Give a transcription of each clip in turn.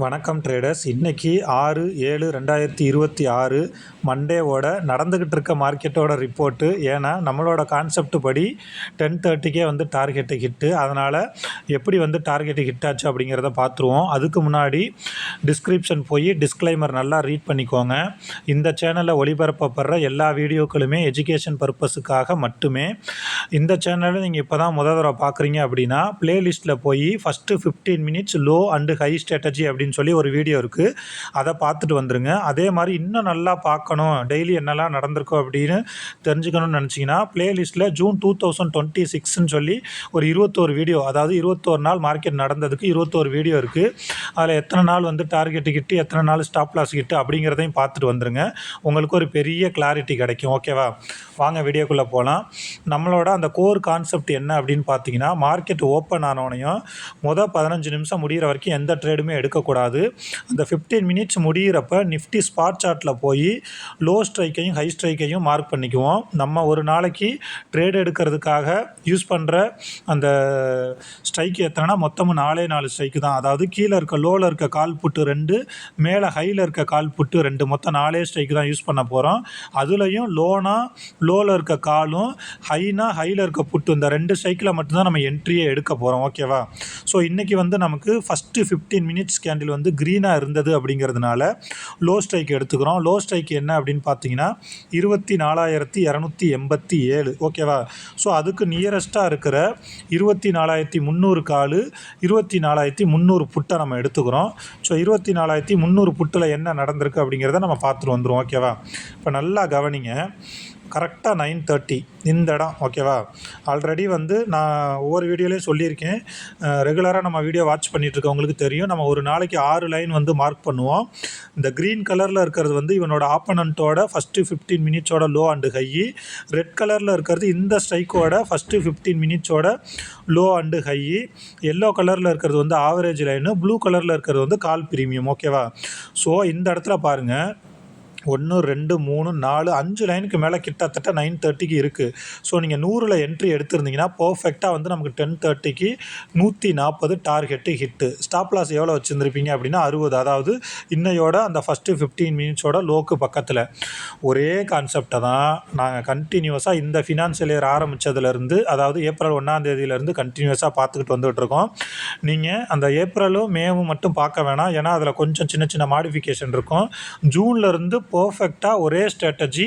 வணக்கம் ட்ரேடர்ஸ். இன்றைக்கி 6/7/2026 மண்டேவோட நடந்துக்கிட்டு இருக்க மார்க்கெட்டோட ரிப்போர்ட்டு. ஏன்னா நம்மளோட கான்செப்ட் படி 10:30க்கே வந்து டார்கெட்டு ஹிட்டு. அதனால் எப்படி வந்து டார்கெட்டு ஹிட் ஆச்சு அப்படிங்கிறத பார்த்துருவோம். அதுக்கு முன்னாடி டிஸ்கிரிப்ஷன் போய் டிஸ்க்ளைமர் நல்லா ரீட் பண்ணிக்கோங்க. இந்த சேனலில் ஒளிபரப்பப்படுற எல்லா வீடியோக்களுமே எஜுகேஷன் பர்பஸுக்காக மட்டுமே. இந்த சேனலில் நீங்கள் இப்போ தான் தடவை பார்க்குறீங்க அப்படின்னா ப்ளேலிஸ்ட்டில் போய் first 15 minutes low and high strategy அப்படின்னு சொல்லி ஒரு வீடியோ இருக்குது. அதை பார்த்துட்டு வந்துருங்க. அதே மாதிரி இன்னும் நல்லா பார்க்கணும், டெய்லி என்னெல்லாம் நடந்திருக்கும் அப்படின்னு தெரிஞ்சுக்கணும்னு நினச்சிங்கன்னா ப்ளேலிஸ்ட்டில் ஜூன் 2026ன்னு சொல்லி ஒரு 21 வீடியோ, அதாவது 21 நாள் மார்க்கெட் நடந்ததுக்கு 21 வீடியோ இருக்குது. அதில் எத்தனை நாள் வந்து டார்கெட்டு கிட்டு, எத்தனை நாள் ஸ்டாப் லாஸ் கிட்டு அப்படிங்கிறதையும் பார்த்துட்டு வந்துருங்க. உங்களுக்கு ஒரு பெரிய கிளாரிட்டி கிடைக்கும். ஓகேவா? வாங்க வீடியோக்குள்ளே போகலாம். நம்மளோட அந்த கோர் கான்செப்ட் என்ன அப்படின்னு பார்த்தீங்கன்னா, மார்க்கெட் ஓப்பன் ஆனோடனையும் 15 நிமிஷம் முடிகிற வரைக்கும் எந்த ட்ரேடுமே எடுக்கக்கூடாது. அந்த 15 மினிட்ஸ் முடிகிறப்ப நிஃப்டி ஸ்பாட் சார்ட்டில் போய் லோ ஸ்ட்ரைக்கையும் ஹை ஸ்ட்ரைக்கையும் மார்க் பண்ணிக்குவோம். நம்ம ஒரு நாளைக்கு ட்ரேட் எடுக்கிறதுக்காக யூஸ் பண்ணுற அந்த ஸ்ட்ரைக் எத்தனைனா மொத்தமும் 4 ஸ்ட்ரைக்கு தான். அதாவது கீழே இருக்க லோவில் இருக்க கால் புட்டு 2, மேலே ஹையில் இருக்க கால் புட்டு 2, மொத்தம் 4 ஸ்ட்ரைக்கு தான் யூஸ் பண்ண போகிறோம். அதுலேயும் லோவில் இருக்க காலும் ஹையில் இருக்க புட்டு, இந்த 2 ஸ்ட்ரைக்கில் மட்டும்தான் நம்ம என்ட்ரியே எடுக்க போகிறோம். ஓகேவா? ஸோ இன்றைக்கி வந்து நமக்கு ஃபஸ்ட்டு 15 மினிட்ஸ் கேண்டில் வந்து க்ரீனாக இருந்தது அப்படிங்கிறதுனால லோ ஸ்ட்ரைக் எடுத்துக்கிறோம். லோ ஸ்ட்ரைக் என்ன அப்படின்னு பார்த்தீங்கன்னா 24,287. ஓகேவா? ஸோ அதுக்கு நியரஸ்ட்டாக இருக்கிற 24,300 கால், 24,300 புட்டை நம்ம எடுத்துக்கிறோம். ஸோ 24,300 புட்டில் என்ன நடந்திருக்கு அப்படிங்கிறத நம்ம பார்த்துட்டு வந்துடுவோம். ஓகேவா? இப்போ நல்லா கவனிங்க. கரெக்டாக 9:30 இந்த இடம். ஓகேவா? ஆல்ரெடி வந்து நான் ஒவ்வொரு வீடியோலையும் சொல்லியிருக்கேன். ரெகுலராக நம்ம வீடியோ வாட்ச் பண்ணிகிட்ருக்கவங்களுக்கு தெரியும். நம்ம ஒரு நாளைக்கு 6 லைன் வந்து மார்க் பண்ணுவோம். இந்த க்ரீன் கலரில் இருக்கிறது வந்து இவனோட ஆப்பனண்ட்டோட ஃபஸ்ட்டு 15 மினிட்ஸோட லோ அண்டு ஹை. ரெட் கலரில் இருக்கிறது இந்த ஸ்ட்ரைக்கோட ஃபஸ்ட்டு 15 மினிட்ஸோட லோ அண்டு ஹை. எல்லோ கலரில் இருக்கிறது வந்து ஆவரேஜ் லைனு, ப்ளூ கலரில் இருக்கிறது வந்து கால் ப்ரீமியம். ஓகேவா? ஸோ இந்த இடத்துல பாருங்கள், 1 2 3 4 5 லைனுக்கு மேலே கிட்டத்தட்ட 9:30க்கு இருக்குது. ஸோ நீங்கள் 100ல் என்ட்ரி எடுத்திருந்தீங்கன்னா பர்ஃபெக்டாக வந்து நமக்கு 10:30க்கு 140 டார்கெட்டு ஹிட்டு. ஸ்டாப் லாஸ் எவ்வளோ வச்சுருந்துருப்பீங்க அப்படின்னா 60. அதாவது இன்னையோட அந்த ஃபஸ்ட்டு 15 மினிட்ஸோட லோக்கு பக்கத்தில். ஒரே கான்செப்டை தான் நாங்கள் கண்டினியூஸாக இந்த ஃபினான்ஷியல் இயர் ஆரம்பித்ததுலேருந்து, அதாவது ஏப்ரல் 1ஆம் கண்டினியூஸாக பார்த்துக்கிட்டு வந்துகிட்ருக்கோம். நீங்கள் அந்த ஏப்ரலும் மேவும் மட்டும் பார்க்க வேணாம். ஏன்னா அதில் கொஞ்சம் சின்ன சின்ன மாடிஃபிகேஷன் இருக்கும். ஜூன்லேருந்து பர்ஃபெக்டாக ஒரே ஸ்ட்ராட்டஜி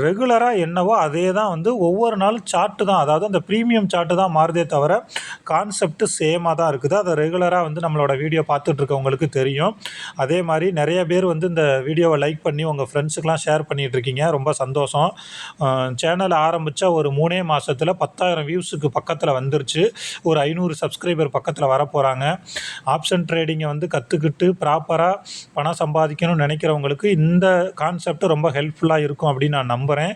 ரெகுலராக என்னவோ அதே தான் வந்து ஒவ்வொரு நாளும் சார்ட்டு தான், அதாவது அந்த ப்ரீமியம் சார்ட்டு தான் மாறுதே தவிர கான்செப்ட் சேமாக தான் இருக்குது. அதை ரெகுலராக வந்து நம்மளோட வீடியோ பார்த்துட்ருக்கவங்களுக்கு தெரியும். அதே மாதிரி நிறைய பேர் வந்து இந்த வீடியோவை லைக் பண்ணி உங்கள் ஃப்ரெண்ட்ஸுக்கெலாம் ஷேர் பண்ணிகிட்ருக்கீங்க. ரொம்ப சந்தோஷம். சேனல் ஆரம்பித்தா ஒரு 3 மாதத்தில் 10,000 வியூஸுக்கு பக்கத்தில் வந்துருச்சு. ஒரு 500 சப்ஸ்கிரைபர் பக்கத்தில் வரப்போகிறாங்க. ஆப்ஷன் ட்ரேடிங்கை வந்து கற்றுக்கிட்டு ப்ராப்பராக பணம் சம்பாதிக்கணும்னு நினைக்கிறவங்களுக்கு இந்த கான்செப்ட் ரொம்ப ஹெல்ப்ஃபுல்லாக இருக்கும் அப்படின்னு நான் நம்புகிறேன்.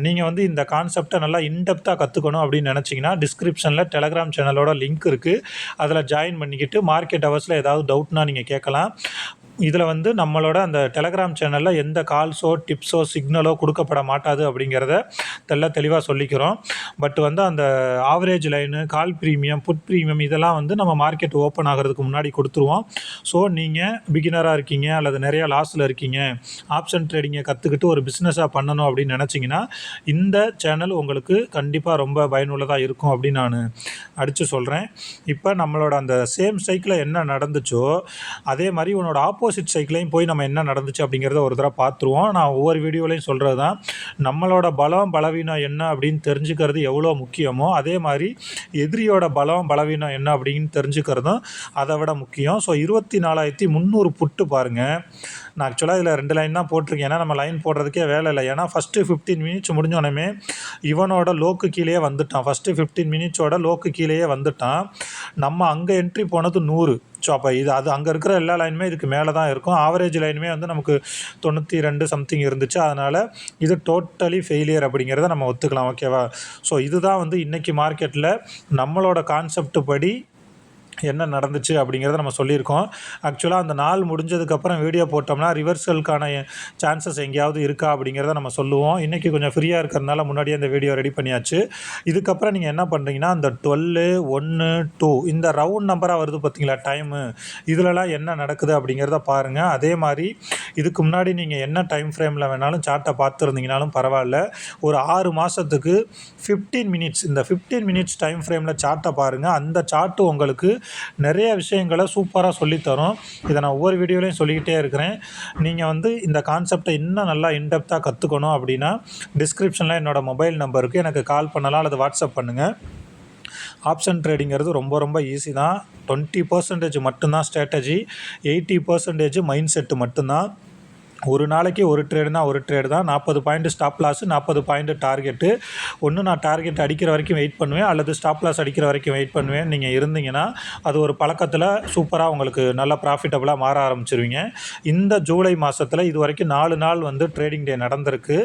நீங்கள் வந்து இந்த கான்செப்டை நல்லா இன்டெப்த்தாக கற்றுக்கணும் அப்படின்னு நினச்சிங்கன்னா டிஸ்கிரிப்ஷனில் டெலகிராம் சேனலோட லிங்க் இருக்குது. அதில் ஜாயின் பண்ணிக்கிட்டு மார்க்கெட் ஹவர்ஸில் ஏதாவது டவுட்னா நீங்கள் கேட்கலாம். இதில் வந்து நம்மளோட அந்த டெலகிராம் சேனலில் எந்த கால்ஸோ டிப்ஸோ சிக்னலோ கொடுக்கப்பட மாட்டாது அப்படிங்கிறத தெளிவாக சொல்லிக்கிறோம். பட் வந்து அந்த ஆவரேஜ் லைனு, கால் ப்ரீமியம், புட் ப்ரீமியம் இதெல்லாம் வந்து நம்ம மார்க்கெட் ஓப்பன் ஆகிறதுக்கு முன்னாடி கொடுத்துருவோம். ஸோ நீங்கள் பிகினராக இருக்கீங்க அல்லது நிறையா லாஸில் இருக்கீங்க, ஆப்ஷன் ட்ரேடிங்கை கற்றுக்கிட்டு ஒரு பிஸ்னஸாக பண்ணணும் அப்படின்னு நினச்சிங்கன்னா இந்த சேனல் உங்களுக்கு கண்டிப்பாக ரொம்ப பயனுள்ளதாக இருக்கும் அப்படின்னு நான் அடித்து சொல்கிறேன். இப்போ நம்மளோட அந்த சேம் சைக்கிளில் என்ன நடந்துச்சோ அதே மாதிரி உன்னோட ஆப்போசிட் சைக்கிளையும் போய் நம்ம என்ன நடந்துச்சு அப்படிங்கிறத ஒரு தடவை பார்த்துருவோம். நான் ஒவ்வொரு வீடியோலையும் சொல்கிறது தான், நம்மளோட பலம் பலவீனம் என்ன அப்படின்னு தெரிஞ்சுக்கிறது எவ்வளோ முக்கியமோ அதே மாதிரி எதிரியோட பலம் பலவீனம் என்ன அப்படின்னு தெரிஞ்சுக்கிறதும் அதை விட முக்கியம். ஸோ 24,300 புட்டு பாருங்கள். நான் ஆக்சுவலாக இதில் 2 லைன் தான் போட்டிருக்கேன். ஏன்னா நம்ம லைன் போடுறதுக்கே வேலை இல்லை. ஏன்னா ஃபஸ்ட்டு 15 மினிட்ஸ் முடிஞ்சோடனே இவனோட லோக்கு கீழேயே வந்துட்டான். ஃபஸ்ட்டு 15 மினிட்ஸோட லோக்கு கீழேயே வந்துட்டான். நம்ம அங்கே என்ட்ரி போனது 100. ஸோ அப்போ அது அங்கே இருக்கிற எல்லா லைனுமே இதுக்கு மேலே தான் இருக்கும். ஆவரேஜ் லைனுமே வந்து நமக்கு 92 சம்திங் இருந்துச்சு. அதனால் இது டோட்டலி ஃபெயிலியர் அப்படிங்கிறத நம்ம ஒத்துக்கலாம். ஓகேவா? ஸோ இதுதான் வந்து இன்றைக்கி மார்க்கெட்டில் நம்மளோட கான்செப்ட் படி என்ன நடந்துச்சு அப்படிங்கிறத நம்ம சொல்லியிருக்கோம். ஆக்சுவலாக அந்த நாள் முடிஞ்சதுக்கப்புறம் வீடியோ போட்டோம்னா ரிவர்சலுக்கான சான்சஸ் எங்கேயாவது இருக்கா அப்படிங்கிறத நம்ம சொல்லுவோம். இன்றைக்கி கொஞ்சம் ஃப்ரீயாக இருக்கிறதுனால முன்னாடியே இந்த வீடியோ ரெடி பண்ணியாச்சு. இதுக்கப்புறம் நீங்கள் என்ன பண்ணுறீங்கன்னா, அந்த 12, 1, 2 இந்த ரவுண்ட் நம்பராக வருது பார்த்தீங்களா டைமு, இதிலலாம் என்ன நடக்குது அப்படிங்கிறத பாருங்கள். அதே மாதிரி இதுக்கு முன்னாடி நீங்கள் என்ன டைம் ஃப்ரேமில் வேணாலும் சார்ட்டை பார்த்துருந்தீங்கனாலும் பரவாயில்ல, ஒரு 6 மாதத்துக்கு 15 மினிட்ஸ் இந்த 15 மினிட்ஸ் டைம் ஃப்ரேமில் சார்ட்டை பாருங்கள். அந்த சார்ட்டு உங்களுக்கு நிறைய விஷயங்களை சூப்பராக சொல்லித்தரும். இதை நான் ஒவ்வொரு வீடியோலையும் சொல்லிக்கிட்டே இருக்கிறேன். நீங்கள் வந்து இந்த கான்செப்டை இன்னும் நல்லா இன்டெப்த்தாக கற்றுக்கணும் அப்படின்னா டிஸ்கிரிப்ஷனில் என்னோடய மொபைல் நம்பருக்கு எனக்கு கால் பண்ணலாம் அல்லது வாட்ஸ்அப் பண்ணுங்கள். ஆப்ஷன் ட்ரேடிங்கிறது ரொம்ப ரொம்ப ஈஸி தான். 20% மட்டும்தான் ஸ்ட்ராட்டஜி, 80% மைண்ட் செட்டு மட்டும்தான். ஒரு நாளைக்கு ஒரு ட்ரேடுனா ஒரு ட்ரேடு தான். 40 point stop loss, 40 point target. ஒன்று நான் டார்கெட் அடிக்கிற வரைக்கும் வெயிட் பண்ணுவேன், அல்லது ஸ்டாப் லாஸ் அடிக்கிற வரைக்கும் வெயிட் பண்ணுவேன். நீங்கள் இருந்தீங்கன்னா அது ஒரு பழக்கத்தில் சூப்பராக உங்களுக்கு நல்லா ப்ராஃபிட்டபுளாக மாற ஆரம்பிச்சிருவீங்க. இந்த ஜூலை மாதத்தில் இது வரைக்கும் 4 நாள் வந்து ட்ரேடிங் டே நடந்திருக்கு.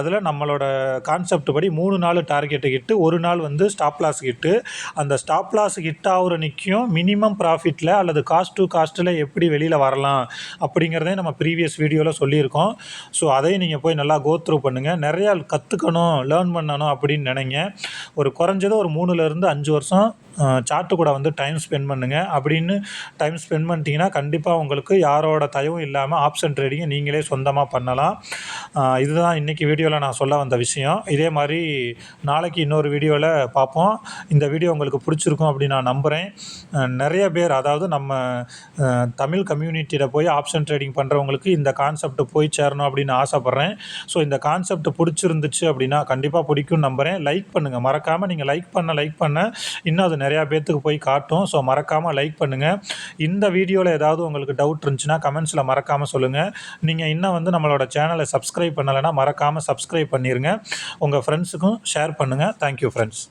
அதில் நம்மளோட கான்செப்ட் படி 3 நாள் டார்கெட்டு ஹிட்டு, ஒரு நாள் வந்து ஸ்டாப் லாஸ் ஹிட்டு. அந்த ஸ்டாப் லாஸ் ஹிட் ஆகிற நிற்கும் மினிமம் ப்ராஃபிட்டில் அல்லது காஸ்ட் டு காஸ்ட்டில் எப்படி வெளியில் வரலாம் அப்படிங்கிறதே நம்ம ப்ரீவியஸ் வீடியோவில் சொல்லியிருக்கோம். ஸோ அதையும் நீங்கள் போய் நல்லா கோத்ரூ பண்ணுங்கள். நிறையா கற்றுக்கணும், லேர்ன் பண்ணணும் அப்படின்னு நினைங்க. ஒரு குறைஞ்சது ஒரு 3லேருந்து 5 வருஷம் சார்ட்டு கூட வந்து டைம் ஸ்பெண்ட் பண்ணுங்கள். அப்படின்னு டைம் ஸ்பெண்ட் பண்ணிட்டீங்கன்னா கண்டிப்பாக உங்களுக்கு யாரோட தயவும் இல்லாமல் ஆப்ஷன் ட்ரேடிங்கை நீங்களே சொந்தமாக பண்ணலாம். இதுதான் இன்றைக்கி வீடியோவில் நான் சொல்ல வந்த விஷயம். இதே மாதிரி நாளைக்கு இன்னொரு வீடியோவில் பார்ப்போம். இந்த வீடியோ உங்களுக்கு பிடிச்சிருக்கும் அப்படின்னு நான் நம்புகிறேன். நிறைய பேர், அதாவது நம்ம தமிழ் கம்யூனிட்டியில் போய் ஆப்ஷன் ட்ரேடிங் பண்ணுறவங்களுக்கு இந்த கான்செப்ட் போய் சேரணும் அப்படின்னு ஆசைப்பட்றேன். ஸோ இந்த கான்செப்ட் பிடிச்சிருந்துச்சு அப்படின்னா கண்டிப்பாக பிடிக்கும்னு நம்புகிறேன். லைக் பண்ணுங்கள், மறக்காமல் நீங்கள் லைக் பண்ண இன்னும் அது நிறையா பேர்த்துக்கு போய் காட்டும். ஸோ மறக்காமல் லைக் பண்ணுங்கள். இந்த வீடியோவில் ஏதாவது உங்களுக்கு டவுட் இருந்துச்சுன்னா கமெண்ட்ஸில் மறக்காமல் சொல்லுங்கள். நீங்கள் இன்னும் வந்து நம்மளோட சேனலை சப்ஸ்கிரைப் பண்ணலைன்னா மறக்காமல் சப்ஸ்கிரைப் பண்ணிடுங்க. உங்கள் ஃப்ரெண்ட்ஸுக்கும் ஷேர் பண்ணுங்கள். Thank you friends.